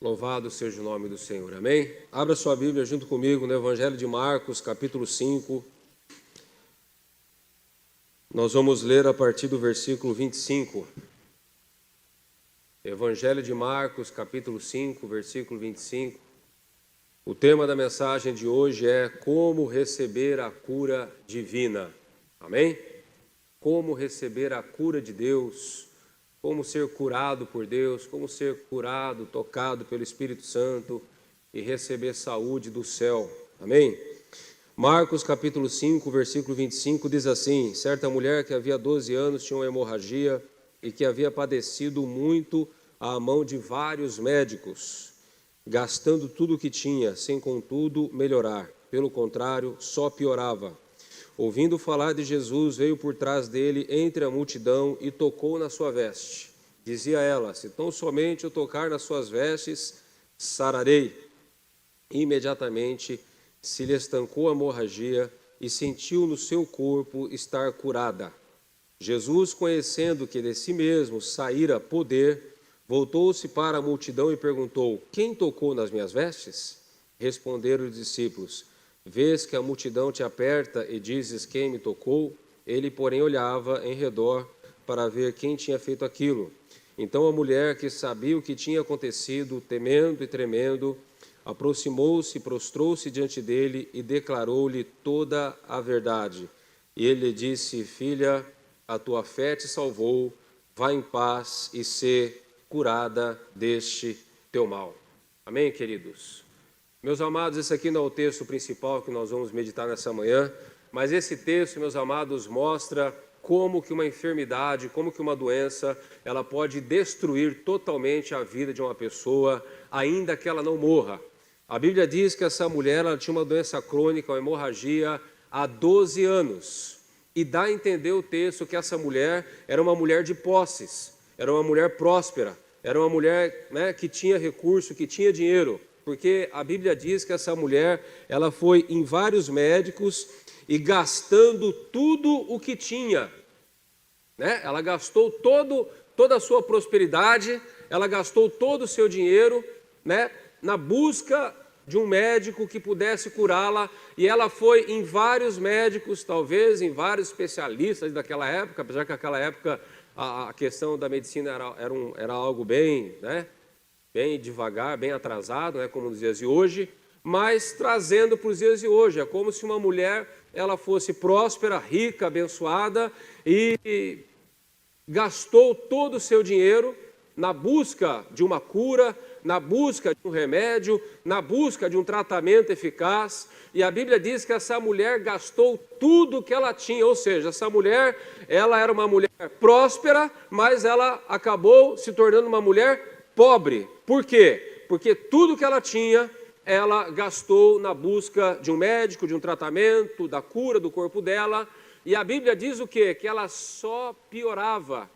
Louvado seja o nome do Senhor, amém? Abra sua Bíblia junto comigo no Evangelho de Marcos, capítulo 5. Nós vamos ler a partir do versículo 25. Evangelho de Marcos, capítulo 5, versículo 25. O tema da mensagem de hoje é como receber a cura divina, amém? Como receber a cura de Deus, como ser curado por Deus, como ser curado, tocado pelo Espírito Santo e receber saúde do céu, amém? Marcos capítulo 5, versículo 25 diz assim: certa mulher que havia 12 anos tinha uma hemorragia e que havia padecido muito à mão de vários médicos, gastando tudo o que tinha, sem contudo melhorar, pelo contrário, só piorava. Ouvindo falar de Jesus, veio por trás dele entre a multidão e tocou na sua veste. Dizia ela: se tão somente eu tocar nas suas vestes, sararei. Imediatamente se lhe estancou a hemorragia e sentiu no seu corpo estar curada. Jesus, conhecendo que de si mesmo saíra poder, voltou-se para a multidão e perguntou: quem tocou nas minhas vestes? Responderam os discípulos: vês que a multidão te aperta e dizes quem me tocou? Ele, porém, olhava em redor para ver quem tinha feito aquilo. Então a mulher, que sabia o que tinha acontecido, temendo e tremendo, aproximou-se, prostrou-se diante dele e declarou-lhe toda a verdade. E ele lhe disse: filha, a tua fé te salvou, vá em paz e sê curada deste teu mal. Amém, queridos? Meus amados, esse aqui não é o texto principal que nós vamos meditar nessa manhã, mas esse texto, meus amados, mostra como que uma enfermidade, como que uma doença, ela pode destruir totalmente a vida de uma pessoa, ainda que ela não morra. A Bíblia diz que essa mulher, ela tinha uma doença crônica, uma hemorragia, há 12 anos. E dá a entender o texto que essa mulher era uma mulher de posses, era uma mulher próspera, era uma mulher, que tinha recurso, que tinha dinheiro. Porque a Bíblia diz que essa mulher, ela foi em vários médicos e gastando tudo o que tinha, Ela gastou toda a sua prosperidade, ela gastou todo o seu dinheiro, na busca de um médico que pudesse curá-la, e ela foi em vários médicos, talvez em vários especialistas daquela época, apesar que naquela época a questão da medicina era algo bem, bem devagar, bem atrasado, como nos dias de hoje, mas trazendo para os dias de hoje. É como se uma mulher ela fosse próspera, rica, abençoada e gastou todo o seu dinheiro na busca de uma cura, na busca de um remédio, na busca de um tratamento eficaz. E a Bíblia diz que essa mulher gastou tudo que ela tinha, ou seja, essa mulher, ela era uma mulher próspera, mas ela acabou se tornando uma mulher pobre. Por quê? Porque tudo que ela tinha, ela gastou na busca de um médico, de um tratamento, da cura do corpo dela. E a Bíblia diz o quê? Que ela só piorava.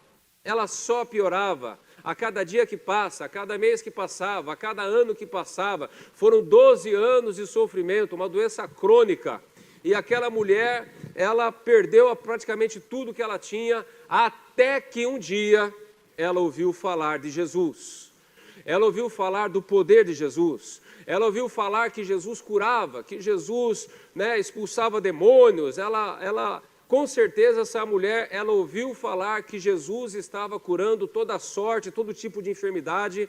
Ela só piorava. A cada dia que passa, a cada mês que passava, a cada ano que passava, foram 12 anos de sofrimento, uma doença crônica. E aquela mulher, ela perdeu praticamente tudo que ela tinha, até que um dia ela ouviu falar de Jesus. Ela ouviu falar do poder de Jesus. Ela ouviu falar que Jesus curava, que Jesus expulsava demônios. Com certeza essa mulher, ela ouviu falar que Jesus estava curando toda sorte, todo tipo de enfermidade,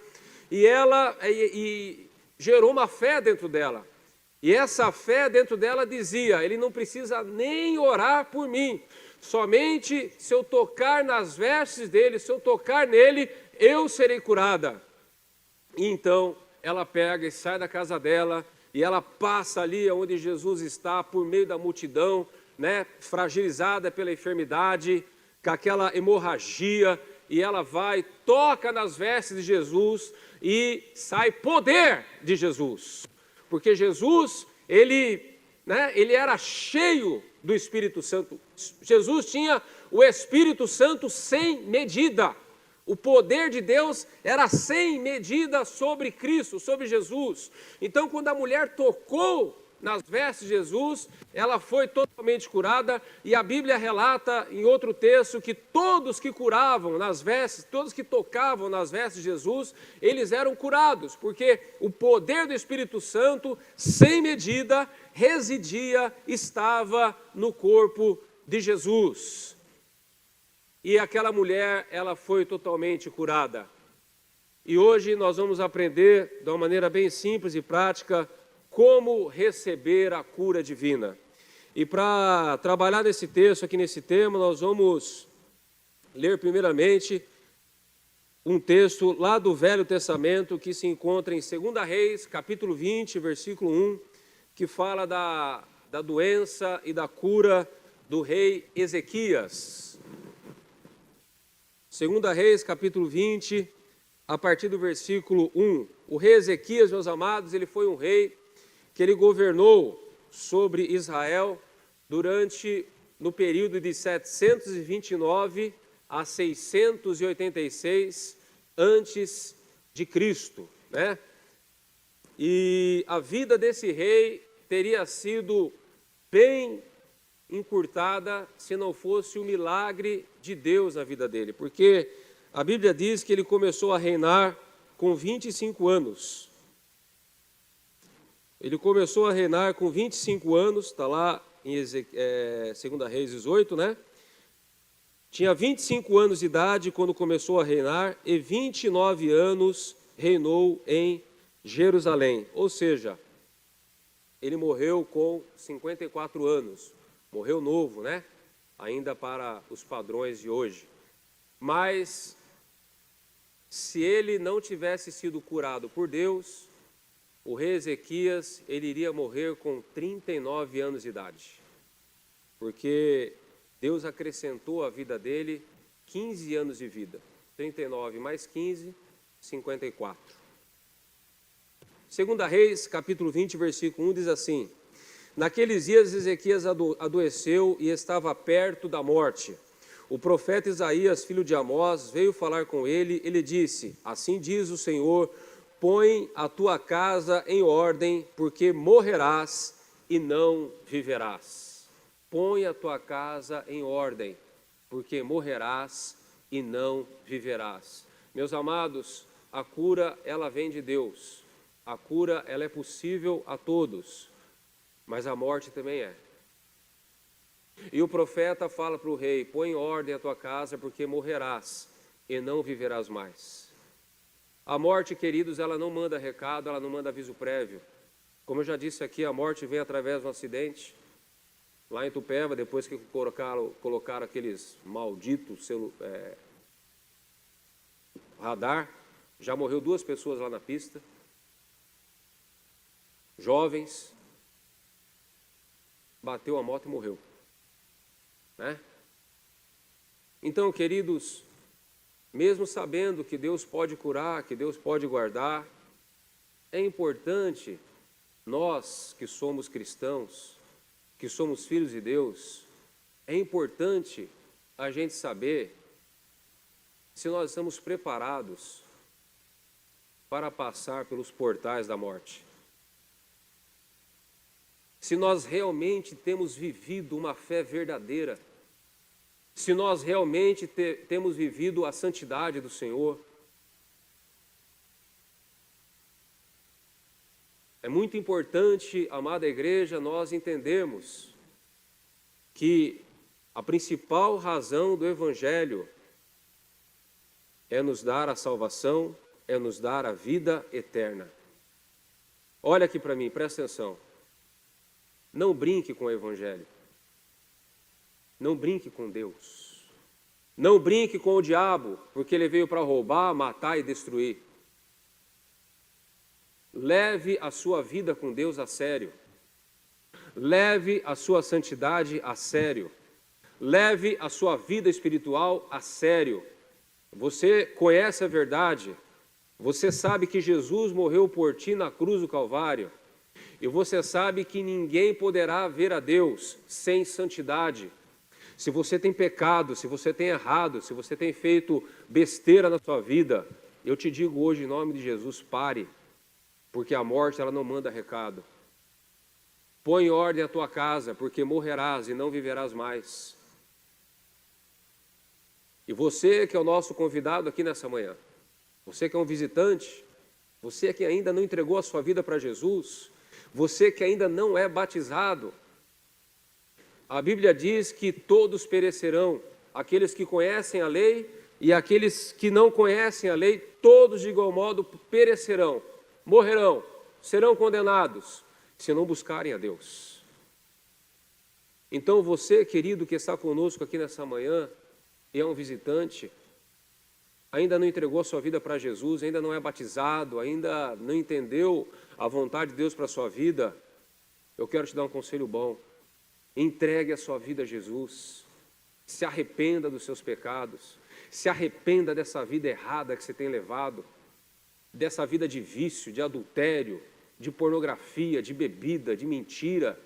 e gerou uma fé dentro dela. E essa fé dentro dela dizia: ele não precisa nem orar por mim, somente se eu tocar nas vestes dele, se eu tocar nele, eu serei curada. E então ela pega e sai da casa dela, e ela passa ali onde Jesus está, por meio da multidão, fragilizada pela enfermidade, com aquela hemorragia, e ela vai, toca nas vestes de Jesus e sai poder de Jesus, porque Jesus, ele era cheio do Espírito Santo. Jesus tinha o Espírito Santo sem medida. O poder de Deus era sem medida sobre Cristo, sobre Jesus. Então, quando a mulher tocou nas vestes de Jesus, ela foi totalmente curada, e a Bíblia relata em outro texto que todos que curavam nas vestes, todos que tocavam nas vestes de Jesus, eles eram curados, porque o poder do Espírito Santo, sem medida, residia, estava no corpo de Jesus. E aquela mulher, ela foi totalmente curada. E hoje nós vamos aprender, de uma maneira bem simples e prática, como receber a cura divina. E para trabalhar nesse texto, aqui nesse tema, nós vamos ler primeiramente um texto lá do Velho Testamento, que se encontra em 2 Reis, capítulo 20, versículo 1, que fala da doença e da cura do rei Ezequias. 2 Reis, capítulo 20, a partir do versículo 1. O rei Ezequias, meus amados, ele foi um rei que ele governou sobre Israel no período de 729 a 686 antes de Cristo, né? E a vida desse rei teria sido bem encurtada se não fosse o milagre de Deus na vida dele, porque a Bíblia diz que ele começou a reinar com 25 anos. Ele começou a reinar com 25 anos, está lá em 2 Reis 18, né? Tinha 25 anos de idade quando começou a reinar e 29 anos reinou em Jerusalém. Ou seja, ele morreu com 54 anos. Morreu novo, né? Ainda para os padrões de hoje. Mas, se ele não tivesse sido curado por Deus, o rei Ezequias, ele iria morrer com 39 anos de idade. Porque Deus acrescentou à vida dele 15 anos de vida. 39 mais 15, 54. 2 Reis, capítulo 20, versículo 1, diz assim: Naqueles dias Ezequias adoeceu e estava perto da morte. O profeta Isaías, filho de Amós, veio falar com ele. Ele disse: Assim diz o Senhor, põe a tua casa em ordem, porque morrerás e não viverás. Põe a tua casa em ordem, porque morrerás e não viverás. Meus amados, a cura, ela vem de Deus. A cura, ela é possível a todos, mas a morte também é. E o profeta fala para o rei: põe em ordem a tua casa, porque morrerás e não viverás mais. A morte, queridos, ela não manda recado, ela não manda aviso prévio. Como eu já disse aqui, a morte vem através de um acidente. Lá em Itupeva, depois que colocaram aqueles malditos radar, já morreu 2 pessoas lá na pista, jovens, bateu a moto e morreu, né? Então, queridos, mesmo sabendo que Deus pode curar, que Deus pode guardar, é importante nós que somos cristãos, que somos filhos de Deus, é importante a gente saber se nós estamos preparados para passar pelos portais da morte. Se nós realmente temos vivido uma fé verdadeira, se nós realmente temos vivido a santidade do Senhor. É muito importante, amada igreja, nós entendermos que a principal razão do Evangelho é nos dar a salvação, é nos dar a vida eterna. Olha aqui para mim, presta atenção. Não brinque com o Evangelho. Não brinque com Deus. Não brinque com o diabo, porque ele veio para roubar, matar e destruir. Leve a sua vida com Deus a sério. Leve a sua santidade a sério. Leve a sua vida espiritual a sério. Você conhece a verdade. Você sabe que Jesus morreu por ti na cruz do Calvário. E você sabe que ninguém poderá ver a Deus sem santidade. Se você tem pecado, se você tem errado, se você tem feito besteira na sua vida, eu te digo hoje em nome de Jesus, pare. Porque a morte, ela não manda recado. Põe em ordem a tua casa, porque morrerás e não viverás mais. E você que é o nosso convidado aqui nessa manhã, você que é um visitante, você que ainda não entregou a sua vida para Jesus, você que ainda não é batizado, a Bíblia diz que todos perecerão, aqueles que conhecem a lei e aqueles que não conhecem a lei, todos de igual modo perecerão, morrerão, serão condenados, se não buscarem a Deus. Então você, querido, que está conosco aqui nessa manhã, e é um visitante, ainda não entregou a sua vida para Jesus, ainda não é batizado, ainda não entendeu a vontade de Deus para a sua vida, eu quero te dar um conselho bom. Entregue a sua vida a Jesus, se arrependa dos seus pecados, se arrependa dessa vida errada que você tem levado, dessa vida de vício, de adultério, de pornografia, de bebida, de mentira,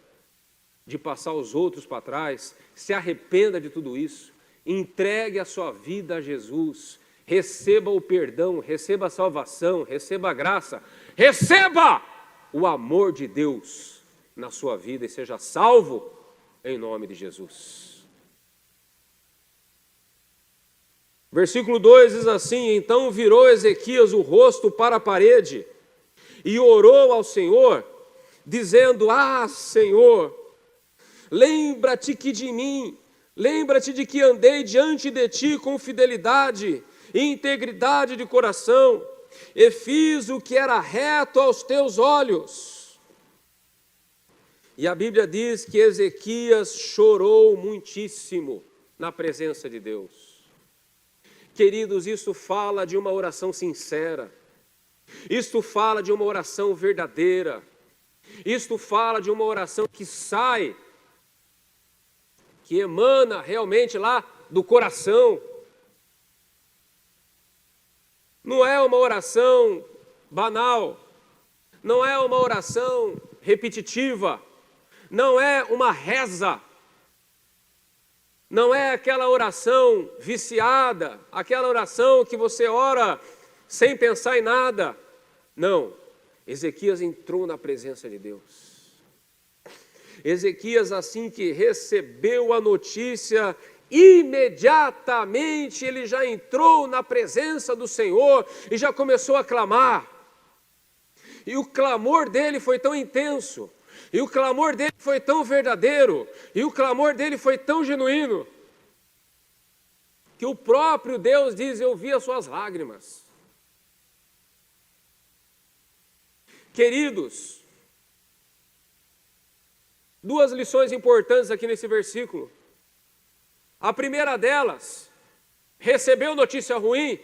de passar os outros para trás. Se arrependa de tudo isso, entregue a sua vida a Jesus, receba o perdão, receba a salvação, receba a graça, receba o amor de Deus na sua vida e seja salvo em nome de Jesus. Versículo 2 diz assim: então virou Ezequias o rosto para a parede e orou ao Senhor, dizendo: ah, Senhor, lembra-te de que andei diante de ti com fidelidade e integridade de coração, e fiz o que era reto aos teus olhos. E a Bíblia diz que Ezequias chorou muitíssimo na presença de Deus. Queridos, isso fala de uma oração sincera, isto fala de uma oração verdadeira, isto fala de uma oração que sai, que emana realmente lá do coração. Não é uma oração banal, não é uma oração repetitiva, não é uma reza, não é aquela oração viciada, aquela oração que você ora sem pensar em nada. Não, Ezequias entrou na presença de Deus. Ezequias, assim que recebeu a notícia, imediatamente ele já entrou na presença do Senhor e já começou a clamar. E o clamor dele foi tão intenso, e o clamor dele foi tão verdadeiro, e o clamor dele foi tão genuíno, que o próprio Deus diz: eu vi as suas lágrimas. Queridos, duas lições importantes aqui nesse versículo. A primeira delas, recebeu notícia ruim,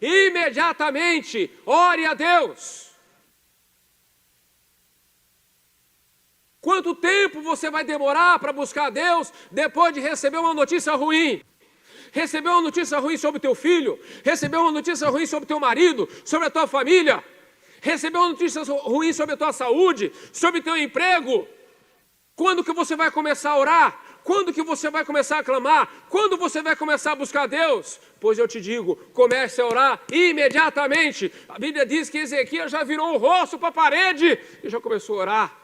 imediatamente ore a Deus. Quanto tempo você vai demorar para buscar a Deus depois de receber uma notícia ruim? Recebeu uma notícia ruim sobre o teu filho, recebeu uma notícia ruim sobre o teu marido, sobre a tua família, recebeu uma notícia ruim sobre a tua saúde, sobre o teu emprego. Quando que você vai começar a orar? Quando que você vai começar a clamar? Quando você vai começar a buscar a Deus? Pois eu te digo, comece a orar imediatamente. A Bíblia diz que Ezequias já virou o rosto para a parede e já começou a orar.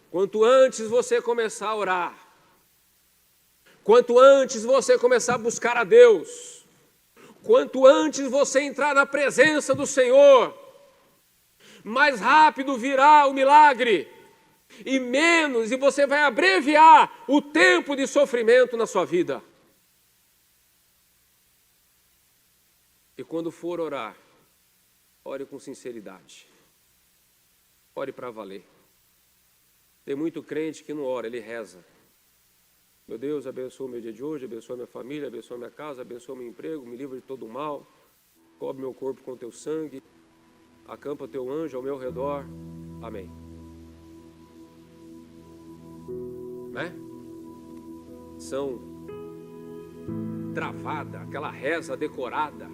Quanto antes você começar a orar, quanto antes você começar a buscar a Deus, quanto antes você entrar na presença do Senhor, mais rápido virá o milagre, e você vai abreviar o tempo de sofrimento na sua vida. E quando for orar, ore com sinceridade, ore para valer. Tem muito crente que não ora, ele reza. Meu Deus, abençoa o meu dia de hoje, abençoa minha família, abençoa minha casa, abençoa meu emprego, me livra de todo o mal, cobre meu corpo com teu sangue, acampa teu anjo ao meu redor. Amém. Né? São travada, aquela reza decorada.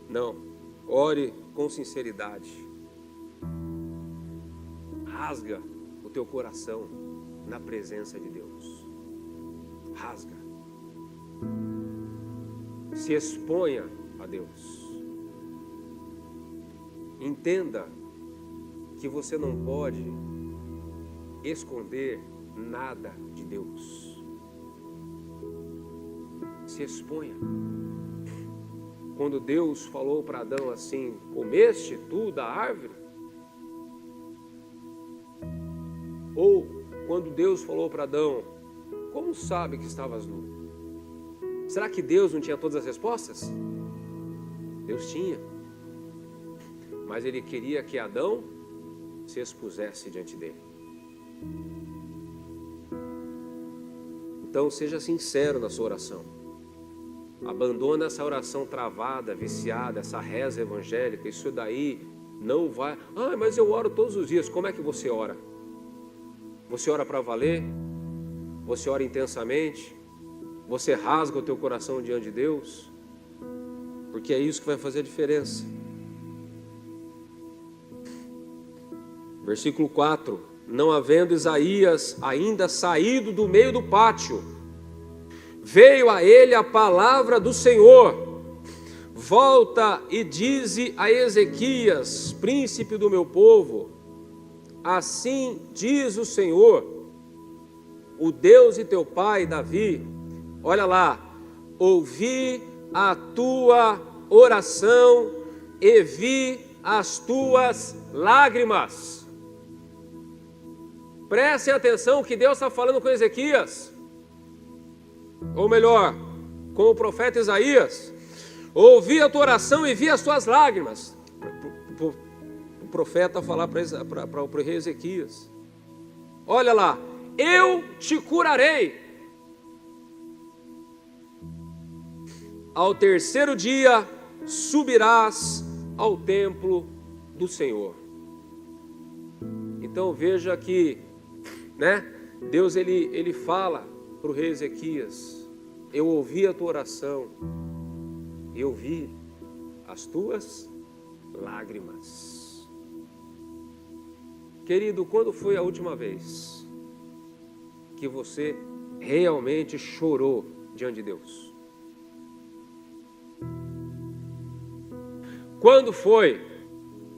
Não, ore com sinceridade. Rasga o teu coração na presença de Deus. Rasga. Se exponha a Deus. Entenda que você não pode esconder nada de Deus. Se exponha. Quando Deus falou para Adão assim: comeste tu da árvore? Ou quando Deus falou para Adão: como sabe que estavas nu? Será que Deus não tinha todas as respostas? Deus tinha. Mas Ele queria que Adão se expusesse diante dele. Então seja sincero na sua oração. Abandona essa oração travada, viciada, essa reza evangélica. Isso daí não vai... mas eu oro todos os dias. Como é que você ora? Você ora para valer? Você ora intensamente? Você rasga o teu coração diante de Deus? Porque é isso que vai fazer a diferença. Versículo 4. Não havendo Isaías ainda saído do meio do pátio, veio a ele a palavra do Senhor: volta e dize a Ezequias, príncipe do meu povo, assim diz o Senhor, o Deus de teu pai Davi, olha lá, ouvi a tua oração e vi as tuas lágrimas. Prestem atenção que Deus está falando com Ezequias, ou melhor, com o profeta Isaías. Ouvi a tua oração e vi as tuas lágrimas. O profeta falar para o rei Ezequias: olha lá, eu te curarei. Ao terceiro dia subirás ao templo do Senhor. Então veja que, Deus ele fala para o rei Ezequias: eu ouvi a tua oração, eu vi as tuas lágrimas. Querido, quando foi a última vez que você realmente chorou diante de Deus? Quando foi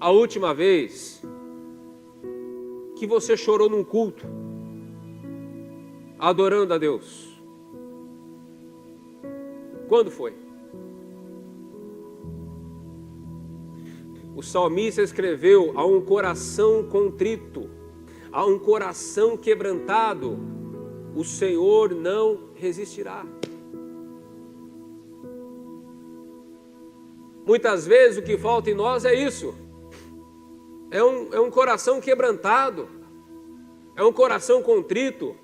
a última vez que você chorou num culto, adorando a Deus? Quando foi? O salmista escreveu: a um coração contrito, a um coração quebrantado, o Senhor não resistirá. Muitas vezes o que falta em nós é isso. É um coração quebrantado, é um coração contrito,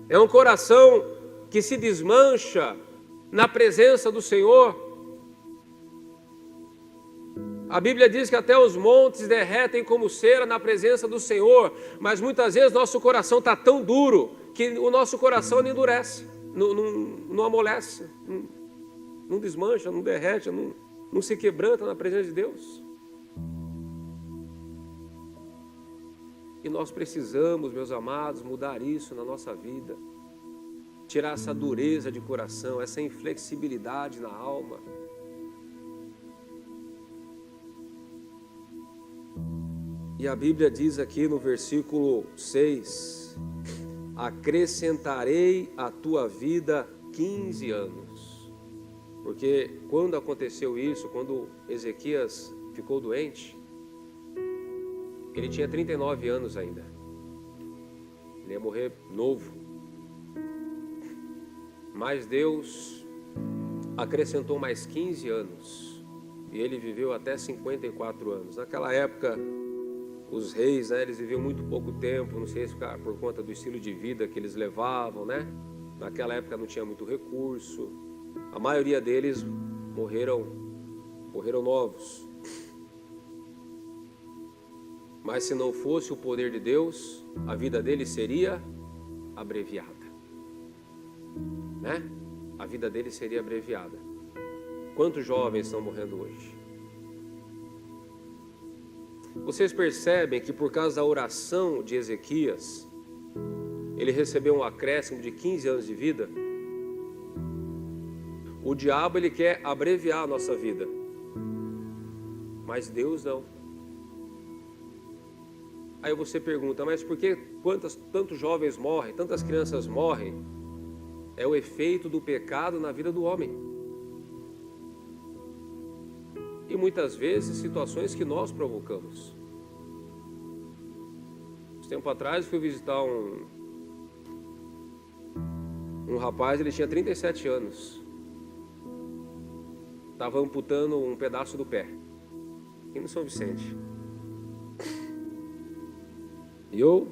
é um coração que se desmancha na presença do Senhor. A Bíblia diz que até os montes derretem como cera na presença do Senhor, mas muitas vezes nosso coração está tão duro que o nosso coração não endurece, não amolece, não desmancha, não derrete, não se quebranta na presença de Deus. E nós precisamos, meus amados, mudar isso na nossa vida. Tirar essa dureza de coração, essa inflexibilidade na alma. E a Bíblia diz aqui no versículo 6: acrescentarei à tua vida 15 anos. Porque quando aconteceu isso, quando Ezequias ficou doente, ele tinha 39 anos ainda. Ele ia morrer novo. Mas Deus acrescentou mais 15 anos. E ele viveu até 54 anos. Naquela época, os reis, eles viviam muito pouco tempo. Não sei se por conta do estilo de vida que eles levavam, Naquela época não tinha muito recurso. A maioria deles morreram novos. Mas se não fosse o poder de Deus, a vida dele seria abreviada. A vida dele seria abreviada. Quantos jovens estão morrendo hoje? Vocês percebem que por causa da oração de Ezequias, ele recebeu um acréscimo de 15 anos de vida? O diabo, ele quer abreviar a nossa vida. mas Deus não. Aí você pergunta, mas por que tantos jovens morrem, tantas crianças morrem? É o efeito do pecado na vida do homem. E muitas vezes situações que nós provocamos. Tempo atrás fui visitar um rapaz, ele tinha 37 anos. Estava amputando um pedaço do pé, aqui no São Vicente. E eu,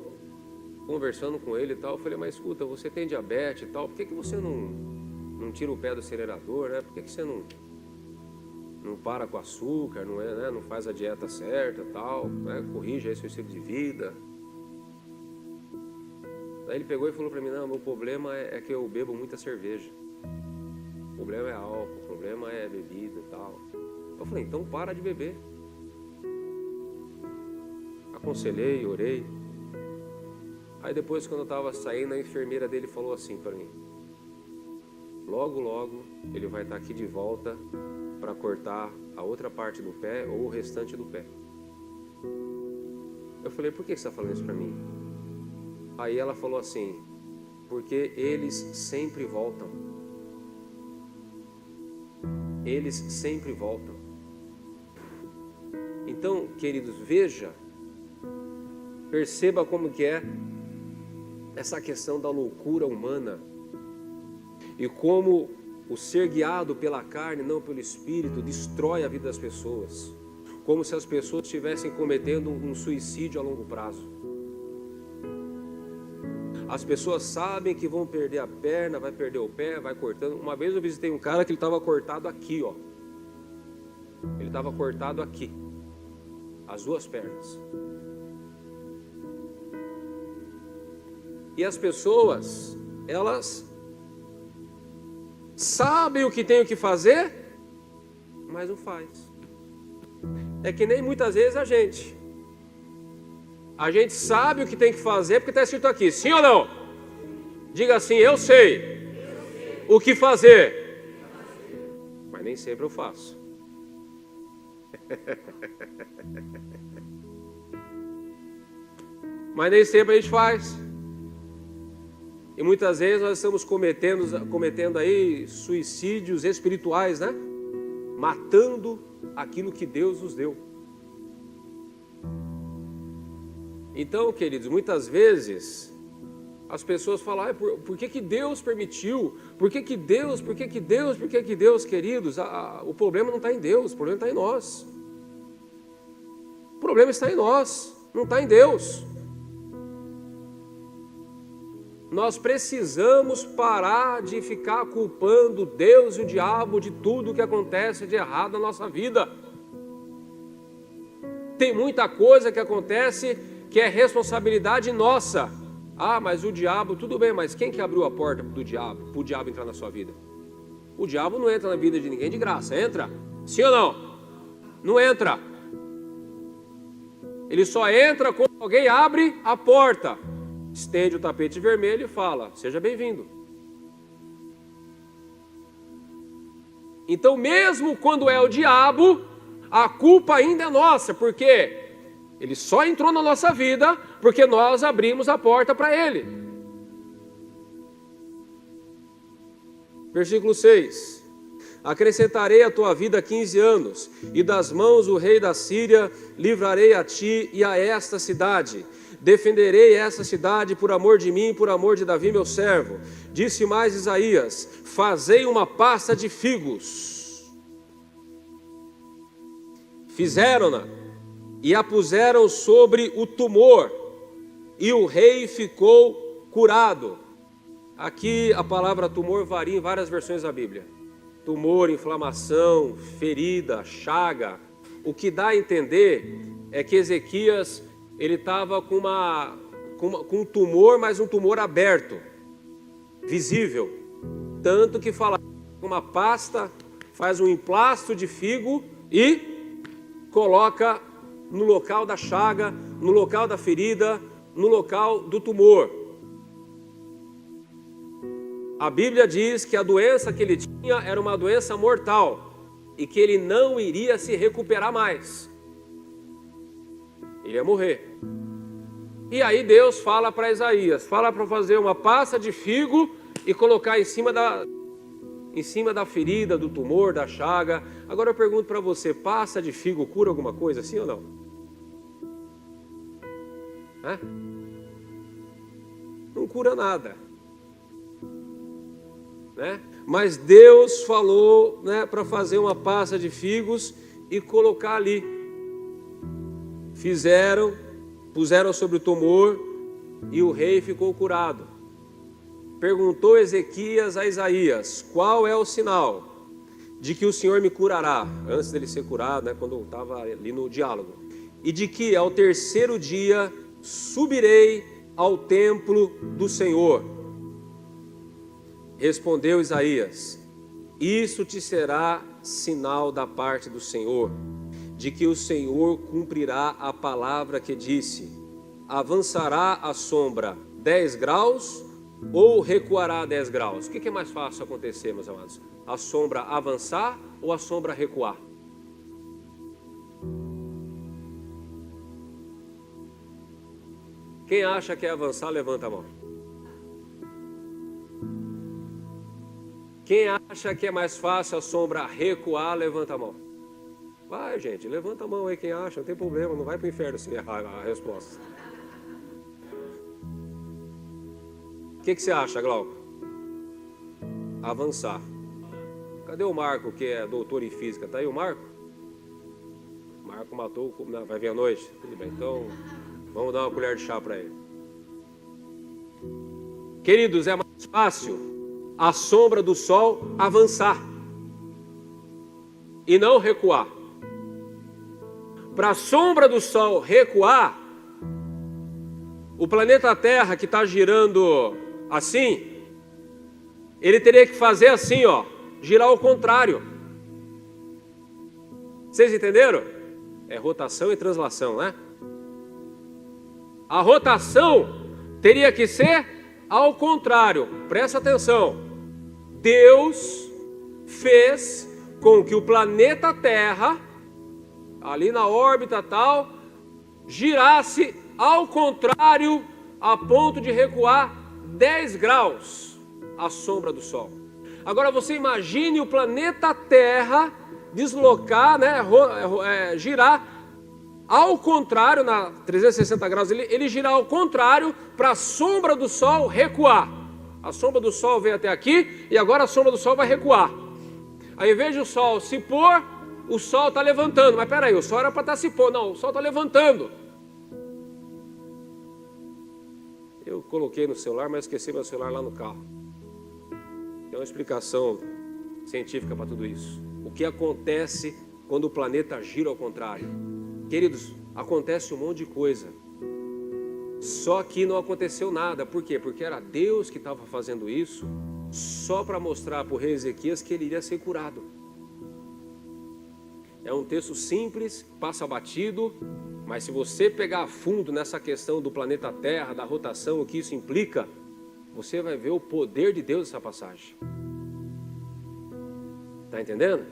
conversando com ele e tal, eu falei, mas escuta, você tem diabetes e tal, por que você não tira o pé do acelerador, né? Por que você não para com açúcar, não faz a dieta certa e tal, né? Corrige aí seu estilo de vida. Aí ele pegou e falou para mim, não, meu problema é que eu bebo muita cerveja. O problema é álcool, o problema é bebida e tal. Eu falei, então para de beber. Aconselhei, orei. Aí depois, quando eu estava saindo, a enfermeira dele falou assim para mim, logo, logo, ele vai estar aqui de volta para cortar a outra parte do pé ou o restante do pé. Eu falei, por que você está falando isso para mim? Aí ela falou assim, porque eles sempre voltam. Eles sempre voltam. Então, queridos, veja, perceba como que é essa questão da loucura humana e como o ser guiado pela carne, não pelo Espírito, destrói a vida das pessoas. Como se as pessoas estivessem cometendo um suicídio a longo prazo. As pessoas sabem que vão perder a perna, vai perder o pé, vai cortando. Uma vez eu visitei um cara que ele estava cortado aqui, ó. Ele estava cortado aqui, as duas pernas. E as pessoas, elas sabem o que tem que fazer, mas não faz. É que nem muitas vezes a gente. A gente sabe o que tem que fazer porque está escrito aqui, sim ou não? Diga assim, eu sei o que fazer, mas nem sempre eu faço. Mas nem sempre a gente faz. E muitas vezes nós estamos cometendo aí suicídios espirituais, né? Matando aquilo que Deus nos deu. Então, queridos, muitas vezes as pessoas falam, por que Deus permitiu? Por que Deus, queridos? O problema não está em Deus, o problema está em nós. O problema está em nós, não está em Deus. Nós precisamos parar de ficar culpando Deus e o diabo de tudo que acontece de errado na nossa vida. Tem muita coisa que acontece que é responsabilidade nossa. Ah, mas o diabo, tudo bem, mas quem que abriu a porta para o diabo entrar na sua vida? O diabo não entra na vida de ninguém de graça, entra? Sim ou não? Não entra. Ele só entra quando alguém abre a porta, estende o tapete vermelho e fala, seja bem-vindo. Então, mesmo quando é o diabo, a culpa ainda é nossa, porque ele só entrou na nossa vida porque nós abrimos a porta para ele. Versículo 6. Acrescentarei à tua vida 15 anos, e das mãos do rei da Síria livrarei a ti e a esta cidade. Defenderei essa cidade por amor de mim e por amor de Davi meu servo. Disse mais Isaías, fazei uma pasta de figos. Fizeram-na e a puseram sobre o tumor, e o rei ficou curado. Aqui a palavra tumor varia em várias versões da Bíblia. Tumor, inflamação, ferida, chaga. O que dá a entender é que Ezequias ele estava com um tumor, mas um tumor aberto, visível. Tanto que fala uma pasta, faz um emplasto de figo e coloca no local da chaga, no local da ferida, no local do tumor. A Bíblia diz que a doença que ele tinha era uma doença mortal e que ele não iria se recuperar mais. Ele ia morrer. E aí Deus fala para Isaías, fala para fazer uma pasta de figo e colocar em cima da ferida, do tumor, da chaga. Agora eu pergunto para você, pasta de figo cura alguma coisa, sim ou não? Não cura nada, né? Mas Deus falou, né, para fazer uma pasta de figos e colocar ali. Puseram sobre o tumor e o rei ficou curado. Perguntou Ezequias a Isaías, qual é o sinal de que o Senhor me curará? Antes dele ser curado, né, quando eu estava ali no diálogo. E de que ao terceiro dia subirei ao templo do Senhor. Respondeu Isaías, isso te será sinal da parte do Senhor, de que o Senhor cumprirá a palavra que disse, avançará a sombra 10 graus ou recuará 10 graus? O que é mais fácil acontecer, meus amados? A sombra avançar ou a sombra recuar? Quem acha que é avançar, levanta a mão. Quem acha que é mais fácil a sombra recuar, levanta a mão. Vai, gente, levanta a mão aí quem acha, não tem problema, não vai para o inferno se errar a resposta. O que você acha, Glauco? Avançar. Cadê o Marco, que é doutor em física? Tá aí o Marco? O Marco matou, vai vir à noite? Tudo bem, então vamos dar uma colher de chá para ele. Queridos, é mais fácil a sombra do sol avançar e não recuar. Para a sombra do sol recuar, o planeta Terra que está girando assim, ele teria que fazer assim, ó, girar ao contrário. Vocês entenderam? É rotação e translação, né? A rotação teria que ser ao contrário. Presta atenção. Deus fez com que o planeta Terra, ali na órbita tal, girasse ao contrário, a ponto de recuar 10 graus à sombra do Sol. Agora você imagine o planeta Terra deslocar, né, girar ao contrário, na 360 graus, ele girar ao contrário para a sombra do Sol recuar. A sombra do Sol veio até aqui e agora a sombra do Sol vai recuar. Ao invés de o Sol se pôr, o Sol está levantando. Mas peraí, o Sol era para estar se pôr. Não, o Sol está levantando. Eu coloquei no celular, mas esqueci meu celular lá no carro. Tem uma explicação científica para tudo isso. O que acontece quando o planeta gira ao contrário? Queridos, acontece um monte de coisa. Só que não aconteceu nada. Por quê? Porque era Deus que estava fazendo isso só para mostrar para o rei Ezequias que ele iria ser curado. É um texto simples, passa batido, mas se você pegar a fundo nessa questão do planeta Terra, da rotação, o que isso implica, você vai ver o poder de Deus nessa passagem. Está entendendo?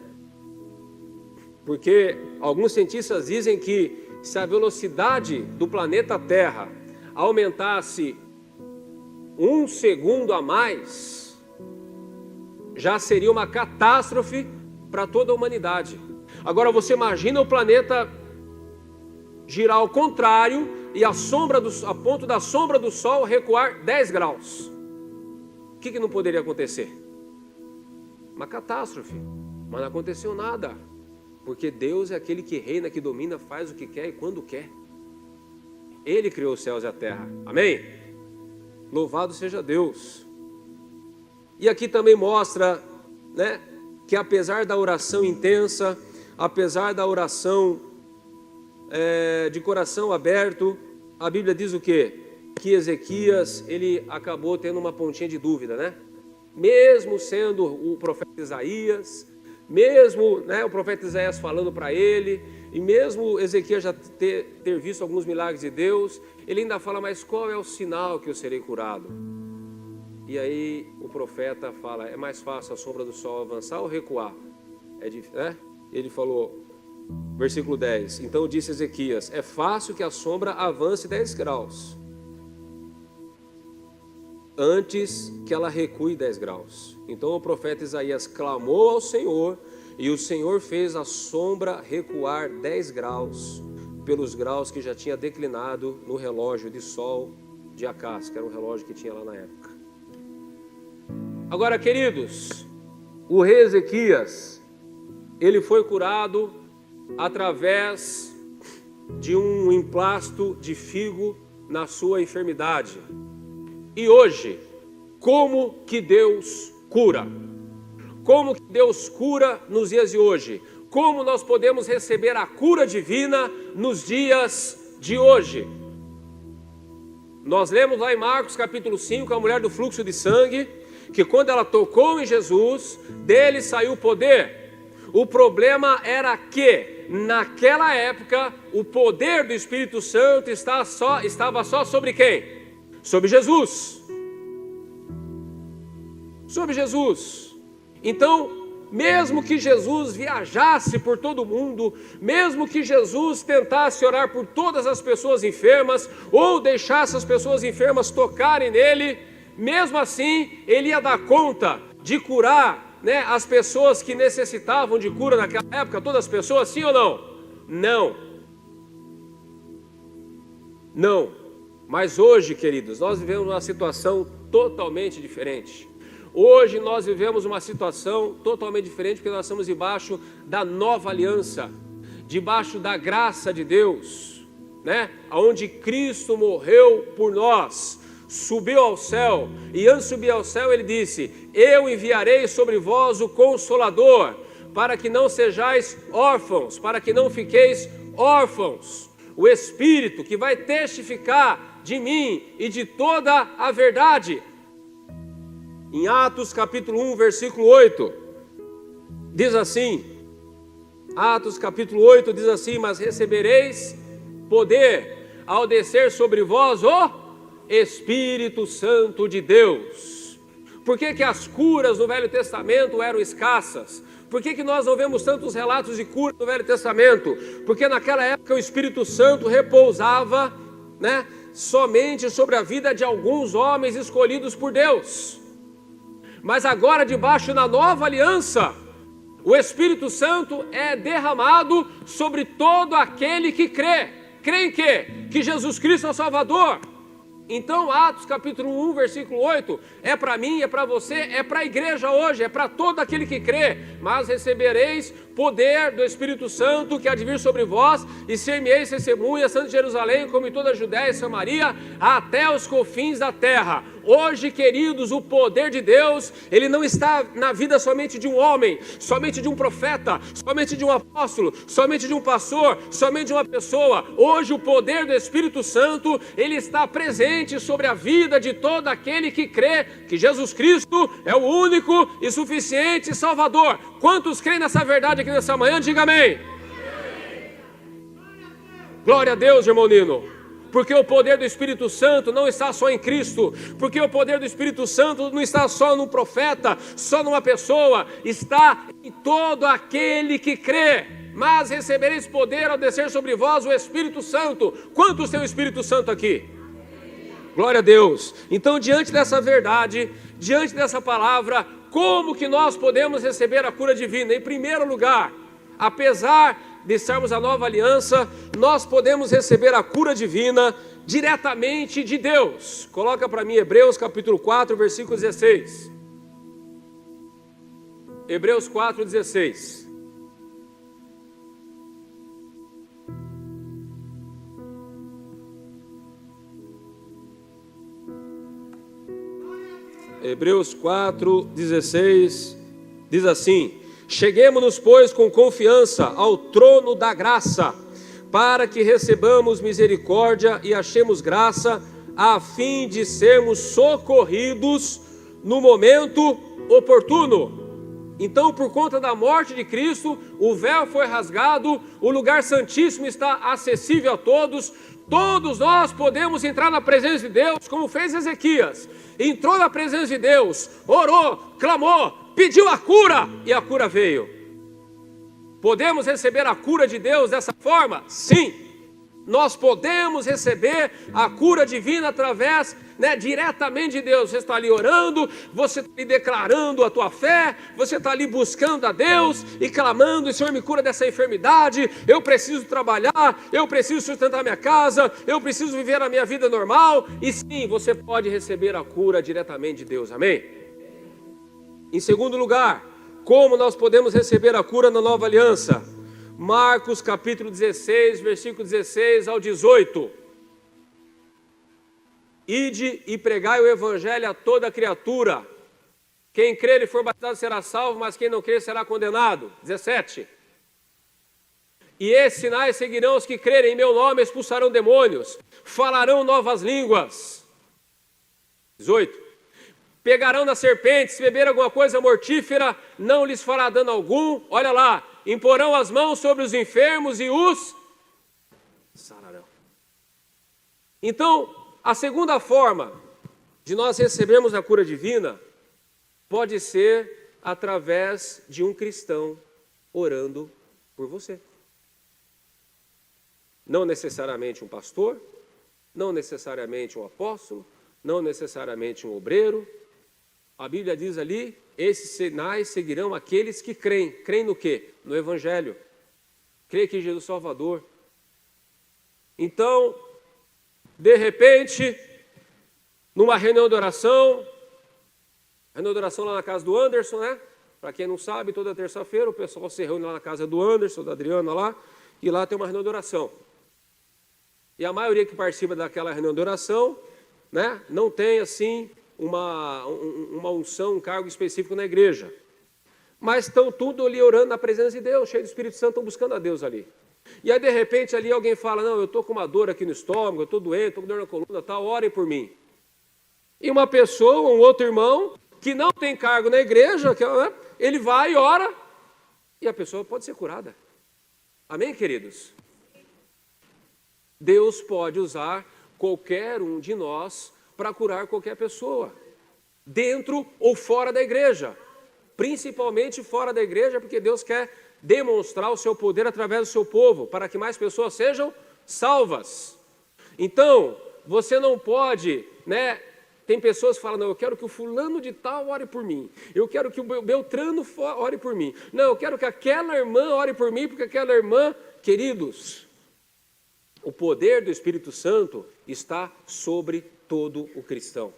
Porque alguns cientistas dizem que se a velocidade do planeta Terra aumentasse 1 segundo a mais, já seria uma catástrofe para toda a humanidade. Agora você imagina o planeta girar ao contrário e a ponto da sombra do Sol recuar 10 graus. O que não poderia acontecer? Uma catástrofe. Mas não aconteceu nada. Porque Deus é aquele que reina, que domina, faz o que quer e quando quer. Ele criou os céus e a terra. Amém? Louvado seja Deus. E aqui também mostra, né, que apesar da oração intensa, apesar da oração de coração aberto, a Bíblia diz o quê? Que Ezequias, ele acabou tendo uma pontinha de dúvida, né? Mesmo sendo o profeta Isaías, mesmo, né, o profeta Isaías falando para ele, e mesmo Ezequias já ter visto alguns milagres de Deus, ele ainda fala, mas qual é o sinal que eu serei curado? E aí o profeta fala, é mais fácil a sombra do sol avançar ou recuar? Ele falou, Versículo 10. Então disse Ezequias: é fácil que a sombra avance 10 graus, antes que ela recue 10 graus. Então o profeta Isaías clamou ao Senhor, e o Senhor fez a sombra recuar 10 graus, pelos graus que já tinha declinado no relógio de sol de Acás, que era um relógio que tinha lá na época. Agora, queridos, o rei Ezequias, ele foi curado através de um emplasto de figo na sua enfermidade. E hoje, como que Deus cura? Como que Deus cura nos dias de hoje? Como nós podemos receber a cura divina nos dias de hoje? Nós lemos lá em Marcos capítulo 5, a mulher do fluxo de sangue, que quando ela tocou em Jesus, dele saiu poder. O problema era que, naquela época, o poder do Espírito Santo estava só sobre quem? Sobre Jesus. Sobre Jesus. Então, mesmo que Jesus viajasse por todo o mundo, mesmo que Jesus tentasse orar por todas as pessoas enfermas, ou deixasse as pessoas enfermas tocarem nele, mesmo assim, ele ia dar conta de curar, as pessoas que necessitavam de cura naquela época, todas as pessoas, sim ou não? Não. Não. Mas hoje, queridos, nós vivemos uma situação totalmente diferente. Hoje nós vivemos uma situação totalmente diferente, porque nós estamos debaixo da nova aliança, debaixo da graça de Deus, onde Cristo morreu por nós, subiu ao céu, e antes de subir ao céu ele disse: eu enviarei sobre vós o Consolador, para que não sejais órfãos, para que não fiqueis órfãos, o Espírito que vai testificar de mim e de toda a verdade. Em Atos capítulo 1, versículo 8, diz assim, Atos capítulo 8 diz assim: mas recebereis poder ao descer sobre vós o Espírito Santo de Deus. Por que as curas no Velho Testamento eram escassas? Por que nós não vemos tantos relatos de cura no Velho Testamento? Porque naquela época o Espírito Santo repousava, somente sobre a vida de alguns homens escolhidos por Deus. Mas agora, debaixo da nova aliança, o Espírito Santo é derramado sobre todo aquele que crê. Crê em quê? Que Jesus Cristo é o Salvador. Então Atos capítulo 1, versículo 8, é para mim, é para você, é para a igreja hoje, é para todo aquele que crê. Mas recebereis poder do Espírito Santo que há de vir sobre vós, e ser-me-eis testemunhas, tanto em Jerusalém como em toda a Judéia e Samaria, até os confins da terra. Hoje, queridos, o poder de Deus, ele não está na vida somente de um homem, somente de um profeta, somente de um apóstolo, somente de um pastor, somente de uma pessoa. Hoje o poder do Espírito Santo, ele está presente sobre a vida de todo aquele que crê que Jesus Cristo é o único e suficiente Salvador. Quantos creem nessa verdade aqui nessa manhã? Diga amém. Glória a Deus, irmão Nino. Porque o poder do Espírito Santo não está só em Cristo, porque o poder do Espírito Santo não está só num profeta, só numa pessoa, está em todo aquele que crê. Mas recebereis poder ao descer sobre vós o Espírito Santo. Quantos tem o Espírito Santo aqui? Glória a Deus. Então, diante dessa verdade, diante dessa palavra, como que nós podemos receber a cura divina? Em primeiro lugar, apesar de estarmos na nova aliança, nós podemos receber a cura divina diretamente de Deus. Coloca para mim Hebreus capítulo 4, versículo 16. Hebreus 4, 16. Hebreus 4, 16 diz assim: cheguemo-nos, pois, com confiança ao trono da graça, para que recebamos misericórdia e achemos graça, a fim de sermos socorridos no momento oportuno. Então, por conta da morte de Cristo, o véu foi rasgado, o lugar santíssimo está acessível a todos. Todos nós podemos entrar na presença de Deus, como fez Ezequias. Entrou na presença de Deus, orou, clamou, pediu a cura, e a cura veio. Podemos receber a cura de Deus dessa forma? Sim. Nós podemos receber a cura divina através, diretamente de Deus. Você está ali orando, você está ali declarando a tua fé, você está ali buscando a Deus e clamando: Senhor, me cura dessa enfermidade, eu preciso trabalhar, eu preciso sustentar minha casa, eu preciso viver a minha vida normal. E sim, você pode receber a cura diretamente de Deus, amém? Em segundo lugar, como nós podemos receber a cura na nova aliança? Marcos capítulo 16, versículo 16 ao 18. Ide e pregai o evangelho a toda criatura. Quem crer e for batizado será salvo, mas quem não crer será condenado. 17. E esses sinais seguirão os que crerem em meu nome, expulsarão demônios, falarão novas línguas. 18. Pegarão nas serpentes, se beber alguma coisa mortífera, não lhes fará dano algum. Olha lá, imporão as mãos sobre os enfermos e os sararão. Então, a segunda forma de nós recebermos a cura divina pode ser através de um cristão orando por você. Não necessariamente um pastor, não necessariamente um apóstolo, não necessariamente um obreiro. A Bíblia diz ali: esses sinais seguirão aqueles que creem. Creem no quê? No Evangelho. Creem que Jesus é Salvador. Então, de repente, numa reunião de oração lá na casa do Anderson, né? Para quem não sabe, toda terça-feira o pessoal se reúne lá na casa do Anderson, da Adriana lá, e lá tem uma reunião de oração. E a maioria que participa daquela reunião de oração, né, não tem assim uma unção, um cargo específico na igreja. Mas estão tudo ali orando na presença de Deus, cheio do Espírito Santo, estão buscando a Deus ali. E aí de repente ali alguém fala: não, eu estou com uma dor aqui no estômago, eu estou doente, estou com dor na coluna, tal, orem por mim. E uma pessoa, um outro irmão, que não tem cargo na igreja, ele vai e ora, e a pessoa pode ser curada. Amém, queridos? Deus pode usar qualquer um de nós para curar qualquer pessoa, dentro ou fora da igreja, principalmente fora da igreja, porque Deus quer demonstrar o seu poder através do seu povo, para que mais pessoas sejam salvas. Então, você não pode, tem pessoas que falam: não, eu quero que o fulano de tal ore por mim, eu quero que o Beltrano ore por mim, não, eu quero que aquela irmã ore por mim, porque aquela irmã, queridos, o poder do Espírito Santo está sobre todo o cristão.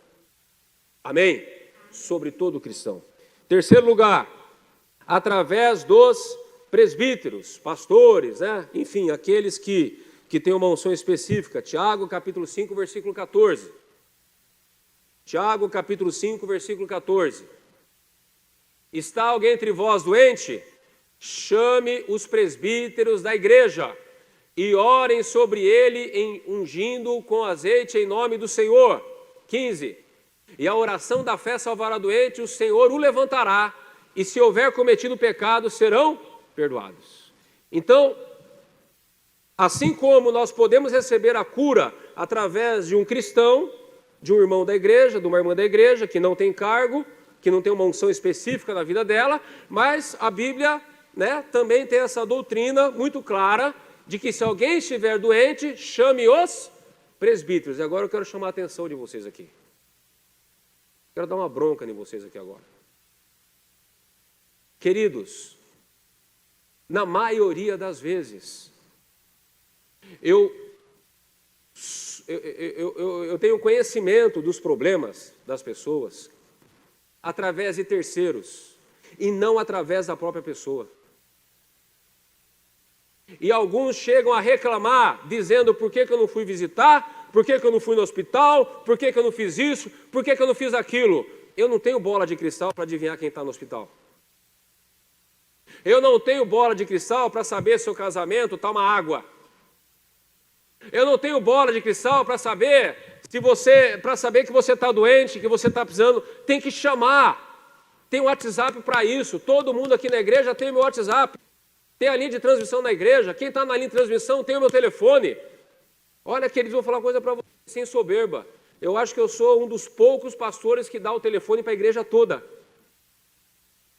Amém? Sobre todo o cristão. Terceiro lugar, através dos presbíteros, pastores, enfim, aqueles que têm uma unção específica. Tiago capítulo 5, versículo 14. Tiago capítulo 5, versículo 14. Está alguém entre vós doente? Chame os presbíteros da igreja e orem sobre ele, ungindo-o com azeite em nome do Senhor. 15. E a oração da fé salvará doente, o Senhor o levantará, e se houver cometido pecado, serão perdoados. Então, assim como nós podemos receber a cura através de um cristão, de um irmão da igreja, de uma irmã da igreja, que não tem cargo, que não tem uma unção específica na vida dela, mas a Bíblia, também tem essa doutrina muito clara, de que se alguém estiver doente, chame os presbíteros. E agora eu quero chamar a atenção de vocês aqui. Quero dar uma bronca em vocês aqui agora. Queridos, na maioria das vezes, eu tenho conhecimento dos problemas das pessoas através de terceiros e não através da própria pessoa. E alguns chegam a reclamar, dizendo: por que eu não fui visitar? Por que eu não fui no hospital? Por que eu não fiz isso? Por que eu não fiz aquilo? Eu não tenho bola de cristal para adivinhar quem está no hospital. Eu não tenho bola de cristal para saber se o casamento está uma água. Eu não tenho bola de cristal para saber que você está doente, que você está precisando. Tem que chamar. Tem um WhatsApp para isso. Todo mundo aqui na igreja tem o meu WhatsApp. Tem a linha de transmissão na igreja. Quem está na linha de transmissão tem o meu telefone. Olha, queridos, vou falar uma coisa para vocês sem soberba. Eu acho que eu sou um dos poucos pastores que dá o telefone para a igreja toda.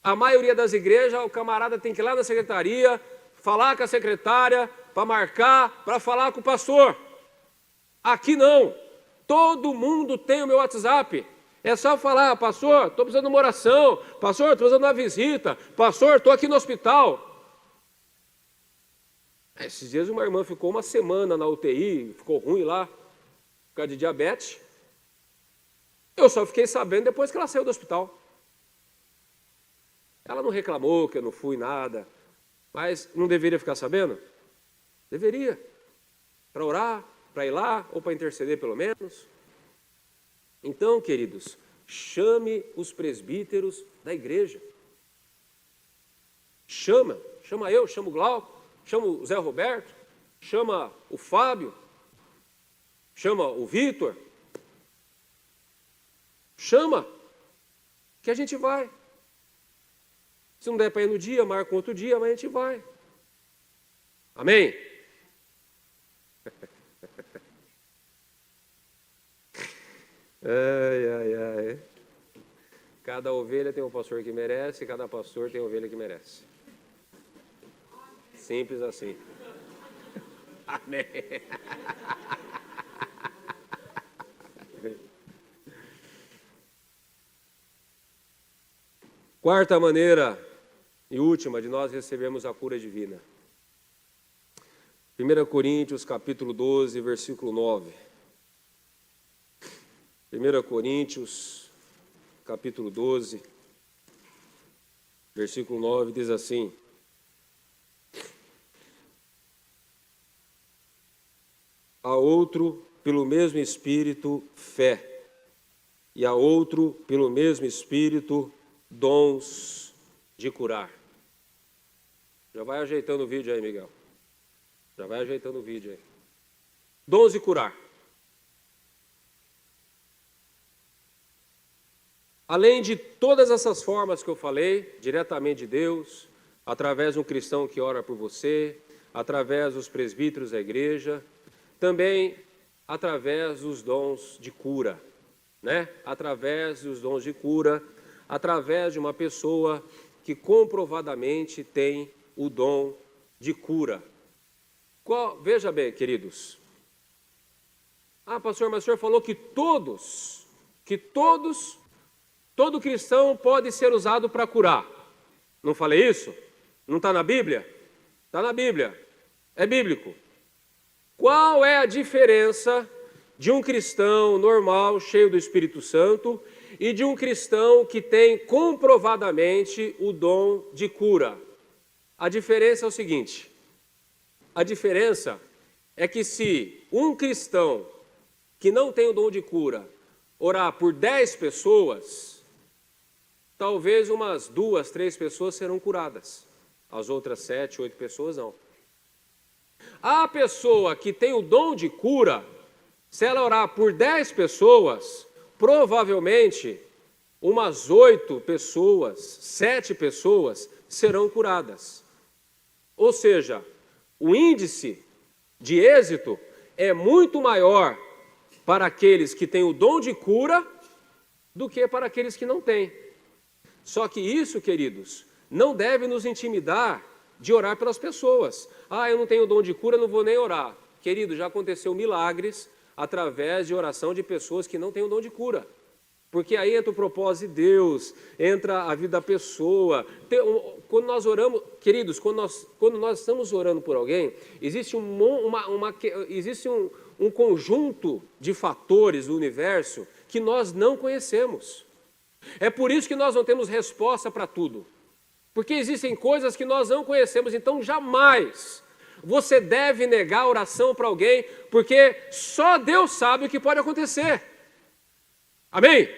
A maioria das igrejas, o camarada tem que ir lá na secretaria, falar com a secretária, para marcar, para falar com o pastor. Aqui não. Todo mundo tem o meu WhatsApp. É só falar, pastor, estou precisando de uma oração. Pastor, estou precisando de uma visita. Pastor, estou aqui no hospital. Esses dias uma irmã ficou uma semana na UTI, ficou ruim lá, por causa de diabetes. Eu só fiquei sabendo depois que ela saiu do hospital. Ela não reclamou que eu não fui nada, mas não deveria ficar sabendo? Deveria. Para orar, para ir lá, ou para interceder pelo menos. Então, queridos, chame os presbíteros da igreja. Chama eu, chama o Glauco, chama o Zé Roberto, chama o Fábio, chama o Vitor. Chama, que a gente vai. Se não der para ir no dia, marca outro dia, mas a gente vai. Amém? Ai. Cada ovelha tem um pastor que merece, cada pastor tem ovelha que merece. Simples assim. Amém. Quarta maneira e última de nós recebermos a cura divina. 1 Coríntios capítulo 12, versículo 9. 1 Coríntios capítulo 12, versículo 9 diz assim: a outro pelo mesmo Espírito fé, e a outro pelo mesmo Espírito dons de curar. Já vai ajeitando o vídeo aí, Miguel. Já vai ajeitando o vídeo aí. Dons de curar. Além de todas essas formas que eu falei, diretamente de Deus, através de um cristão que ora por você, através dos presbíteros da igreja, também através dos dons de cura, né? Através dos dons de cura, através de uma pessoa que comprovadamente tem o dom de cura. Veja bem, queridos. Pastor, mas o senhor falou que todo cristão pode ser usado para curar. Não falei isso? Não está na Bíblia? Está na Bíblia. É bíblico. Qual é a diferença de um cristão normal, cheio do Espírito Santo, e de um cristão que tem comprovadamente o dom de cura? A diferença é o seguinte: a diferença é que se um cristão que não tem o dom de cura orar por 10 pessoas, talvez umas 2, 3 pessoas serão curadas. As outras 7, 8 pessoas não. A pessoa que tem o dom de cura, se ela orar por 10 pessoas, provavelmente umas 8 pessoas, 7 pessoas serão curadas. Ou seja, o índice de êxito é muito maior para aqueles que têm o dom de cura do que para aqueles que não têm. Só que isso, queridos, não deve nos intimidar de orar pelas pessoas. Eu não tenho dom de cura, não vou nem orar. Querido, já aconteceu milagres através de oração de pessoas que não têm o dom de cura. Porque aí entra o propósito de Deus, entra a vida da pessoa. Quando nós oramos, queridos, quando nós estamos orando por alguém, existe um conjunto de fatores do universo que nós não conhecemos. É por isso que nós não temos resposta para tudo. Porque existem coisas que nós não conhecemos, então jamais você deve negar a oração para alguém, porque só Deus sabe o que pode acontecer. Amém?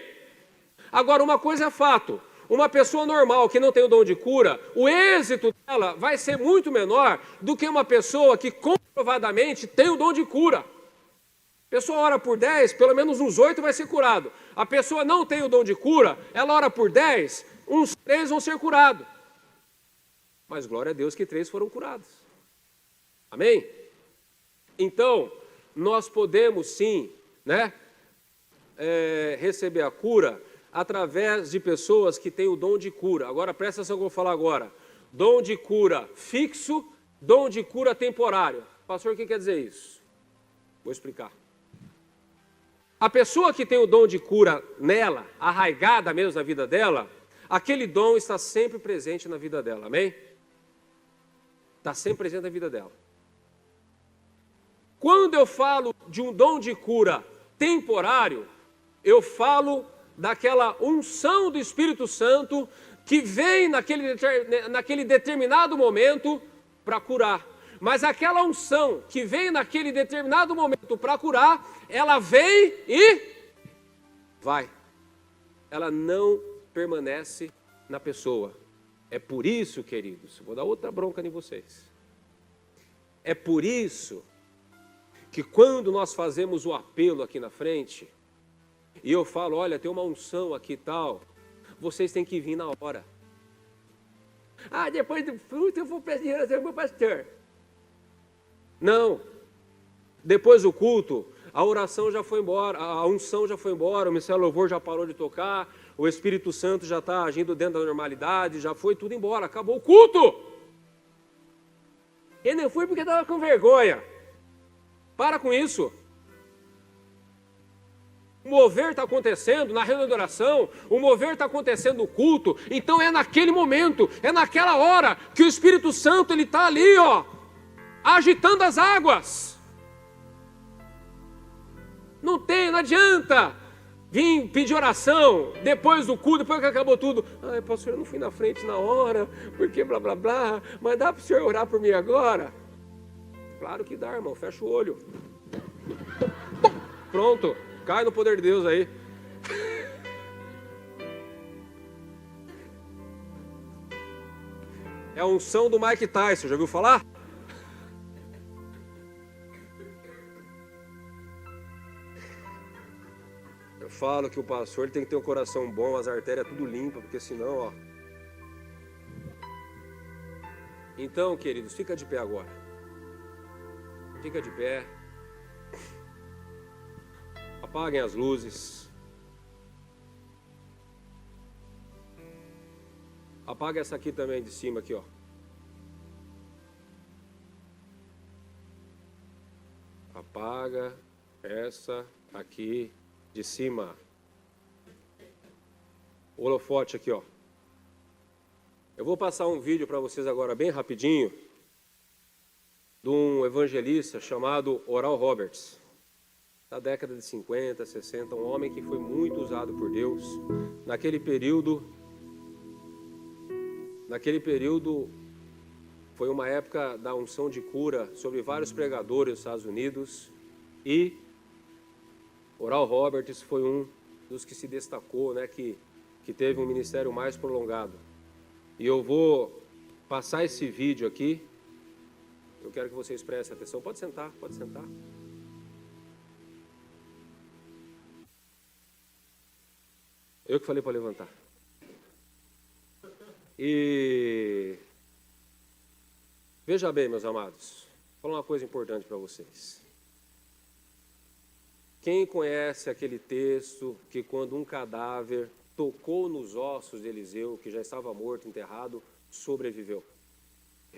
Agora, uma coisa é fato: uma pessoa normal que não tem o dom de cura, o êxito dela vai ser muito menor do que uma pessoa que comprovadamente tem o dom de cura. A pessoa ora por 10, pelo menos uns 8 vai ser curado. A pessoa não tem o dom de cura, ela ora por 10, uns 3 vão ser curados. Mas glória a Deus que 3 foram curados. Amém? Então, nós podemos sim, receber a cura através de pessoas que têm o dom de cura. Agora, presta atenção que eu vou falar agora. Dom de cura fixo, dom de cura temporário. Pastor, o que quer dizer isso? Vou explicar. A pessoa que tem o dom de cura nela, arraigada mesmo na vida dela, aquele dom está sempre presente na vida dela, amém? Está sempre presente na vida dela. Quando eu falo de um dom de cura temporário, eu falo daquela unção do Espírito Santo que vem naquele determinado momento para curar. Mas aquela unção que vem naquele determinado momento para curar, ela vem e vai. Ela não permanece na pessoa. É por isso, queridos, vou dar outra bronca em vocês. É por isso que quando nós fazemos o apelo aqui na frente, e eu falo, olha, tem uma unção aqui e tal, vocês têm que vir na hora. Ah, depois do fruto eu vou pedir oração para o pastor. Não. Depois do culto, a oração já foi embora, a unção já foi embora, o Ministério do Louvor já parou de tocar, o Espírito Santo já está agindo dentro da normalidade, já foi tudo embora, acabou o culto. E não fui porque estava com vergonha. Para com isso. O mover está acontecendo na reunião de oração, o mover está acontecendo no culto, então é naquele momento, é naquela hora que o Espírito Santo ele está ali, ó, agitando as águas. Não adianta vir pedir oração depois do culto, depois que acabou tudo. Ai, pastor, eu não fui na frente na hora, porque blá blá blá, mas dá para o senhor orar por mim agora? Claro que dá, irmão, fecha o olho. Pronto, cai no poder de Deus aí. É a unção do Mike Tyson, já ouviu falar? Eu falo que o pastor ele tem que ter um coração bom, as artérias tudo limpas, porque senão, ó. Então, queridos, fica de pé agora. Fica de pé. Apaguem as luzes. Apaga essa aqui também de cima aqui, ó. Apaga essa aqui de cima. O holofote aqui, ó. Eu vou passar um vídeo para vocês agora bem rapidinho de um evangelista chamado Oral Roberts. Da década de 50, 60, um homem que foi muito usado por Deus. Naquele período foi uma época da unção de cura sobre vários pregadores dos Estados Unidos e Oral Roberts foi um dos que se destacou, né, que teve um ministério mais prolongado. E eu vou passar esse vídeo aqui. Eu quero que vocês prestem atenção. Pode sentar, pode sentar. Eu que falei para levantar. E veja bem, meus amados, vou falar uma coisa importante para vocês. Quem conhece aquele texto que quando um cadáver tocou nos ossos de Eliseu, que já estava morto, enterrado, sobreviveu,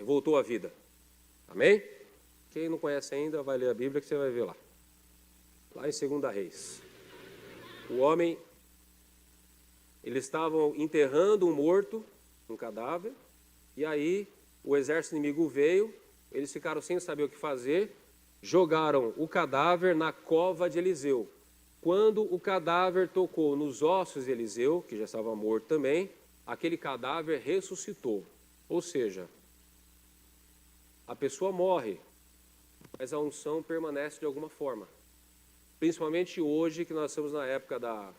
voltou à vida? Amém? Quem não conhece ainda, vai ler a Bíblia que você vai ver lá. Lá em 2 Reis. O homem, eles estavam enterrando um morto, um cadáver, e aí o exército inimigo veio, eles ficaram sem saber o que fazer, jogaram o cadáver na cova de Eliseu. Quando o cadáver tocou nos ossos de Eliseu, que já estava morto também, aquele cadáver ressuscitou. Ou seja, a pessoa morre, mas a unção permanece de alguma forma. Principalmente hoje, que nós estamos na época da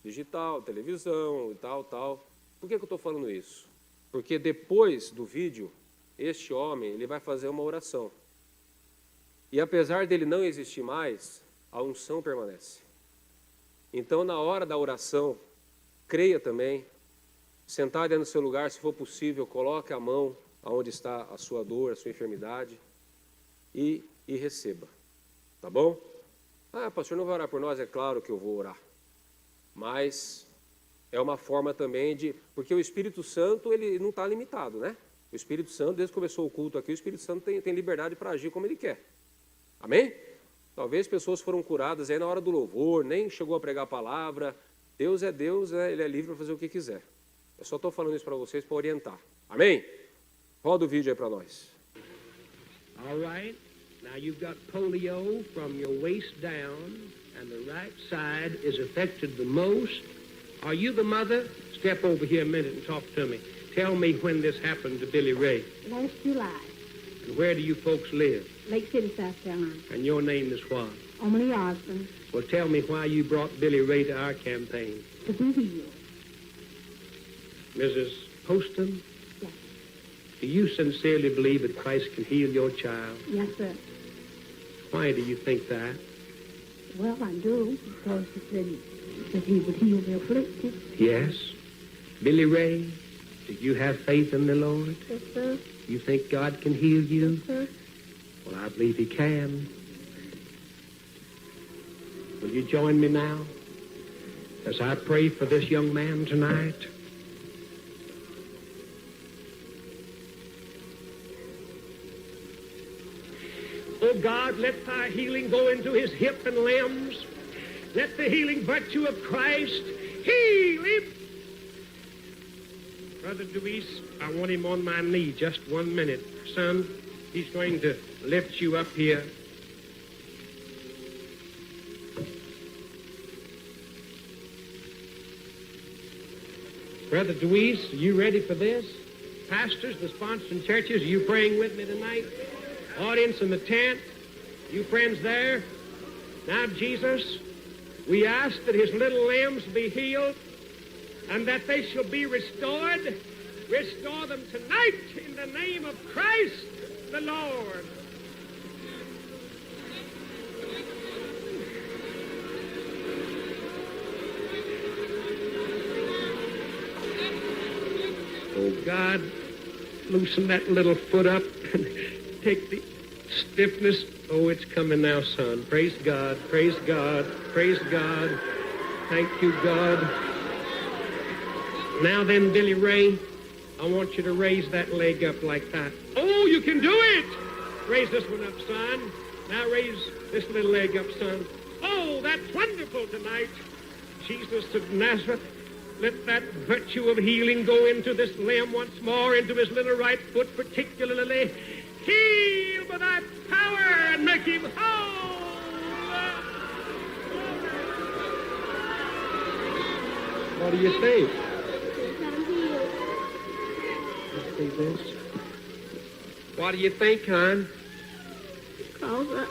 digital, televisão e tal. Por que eu estou falando isso? Porque depois do vídeo, este homem ele vai fazer uma oração. E apesar dele não existir mais, a unção permanece. Então, na hora da oração, creia também, sentado no seu lugar, se for possível, coloque a mão aonde está a sua dor, a sua enfermidade e receba. Tá bom? Ah, pastor, não vai orar por nós? É claro que eu vou orar. Mas É uma forma também de... Porque o Espírito Santo, ele não está limitado, né? O Espírito Santo, desde que começou o culto aqui, o Espírito Santo tem liberdade para agir como ele quer. Amém? Talvez pessoas foram curadas aí na hora do louvor, nem chegou a pregar a palavra. Deus é Deus, né? Ele é livre para fazer o que quiser. Eu só estou falando isso para vocês para orientar. Amém? Roda o vídeo aí para nós. All right. Now you've got polio from your waist down, and the right side is affected the most. Are you the mother? Step over here a minute and talk to me. Tell me when this happened to Billy Ray. Last July, And where do you folks live? Lake City, South Carolina. And your name is what? Omni Osborne, Well, tell me why you brought Billy Ray to our campaign. to be healed. Mrs. Poston, Yes. do you sincerely believe that Christ can heal your child? Yes, sir. Why do you think that? Well, I do, because he said that he would heal the afflicted. Yes. Billy Ray, do you have faith in the Lord? Yes, sir. You think God can heal you? Yes, sir. Well, I believe he can. Will you join me now as I pray for this young man tonight? Oh, God, let thy healing go into his hip and limbs. Let the healing virtue of Christ heal him. Brother Deweese, I want him on my knee just 1 minute. Son, he's going to lift you up here. Brother Deweese, are you ready for this? Pastors, the sponsoring churches, are you praying with me tonight? Audience in the tent, you friends there. Now, Jesus, we ask that his little limbs be healed and that they shall be restored. Restore them tonight in the name of Christ the Lord. Oh, God, loosen that little foot up and take the stiffness. Oh, it's coming now, son. Praise God, praise God, praise God. Thank you, God. Now then, Billy Ray, I want you to raise that leg up like that. Oh, you can do it! Raise this one up, son. Now raise this little leg up, son. Oh, that's wonderful tonight. Jesus of Nazareth, let that virtue of healing go into this limb once more, into his little right foot particularly. Heal by thy power and make him whole. What do you think? I'm healed. See this? What do you think, hon? Because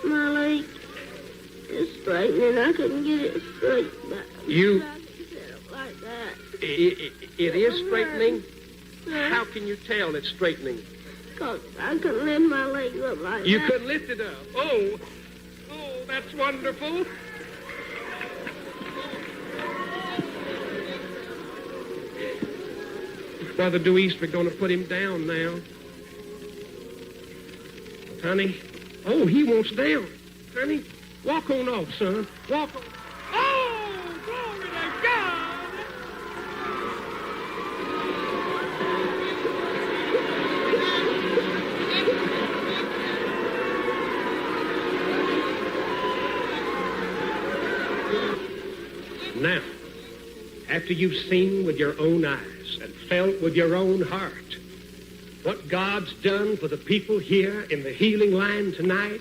my leg is straightening. I couldn't get it straight back. You- I could sit up like that. It is straightening? Sir, How can you tell it's straightening? because I couldn't lift my legs up like You that. could lift it up. Oh, that's wonderful. Brother Deweese, we're going to put him down now. Honey. Oh, he wants down. Honey, walk on off, son. Walk on. Oh, glory to God. Now, after you've seen with your own eyes and felt with your own heart what God's done for the people here in the healing line tonight,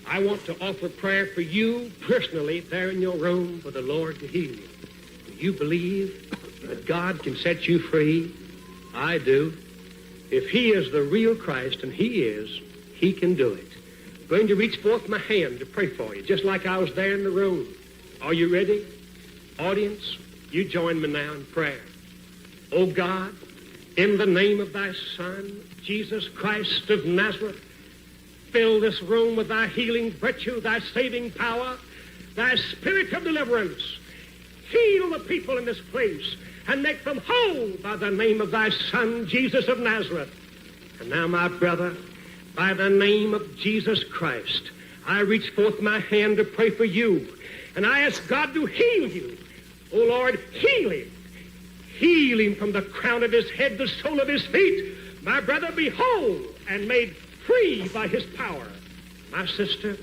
I want to offer prayer for you personally there in your room for the Lord to heal you. Do you believe that God can set you free? I do. If he is the real Christ, and he is, he can do it. I'm going to reach forth my hand to pray for you, just like I was there in the room. Are you ready? Audience, you join me now in prayer. Oh God, in the name of thy Son, Jesus Christ of Nazareth, fill this room with thy healing virtue, thy saving power, thy spirit of deliverance. Heal the people in this place and make them whole by the name of thy Son, Jesus of Nazareth. And now, my brother, by the name of Jesus Christ, I reach forth my hand to pray for you. And I ask God to heal you. Oh, Lord, heal him. Heal him from the crown of his head, the sole of his feet. My brother, be whole and made free by his power. My sister,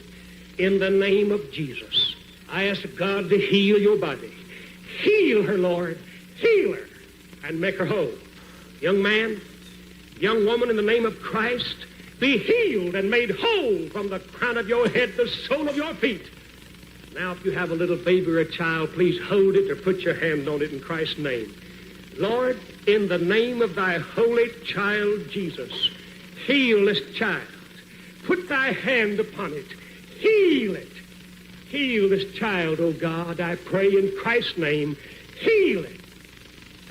in the name of Jesus, I ask God to heal your body. Heal her, Lord. Heal her and make her whole. Young man, young woman, in the name of Christ, be healed and made whole from the crown of your head, the sole of your feet. Now, if you have a little baby or a child, please hold it or put your hand on it in Christ's name. Lord, in the name of thy holy child, Jesus, heal this child. Put thy hand upon it. Heal it. Heal this child, O God, I pray in Christ's name. Heal it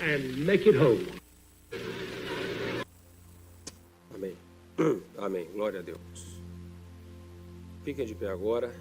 and make it whole. Amém. Amém. Glória a Deus. Fiquem de pé agora.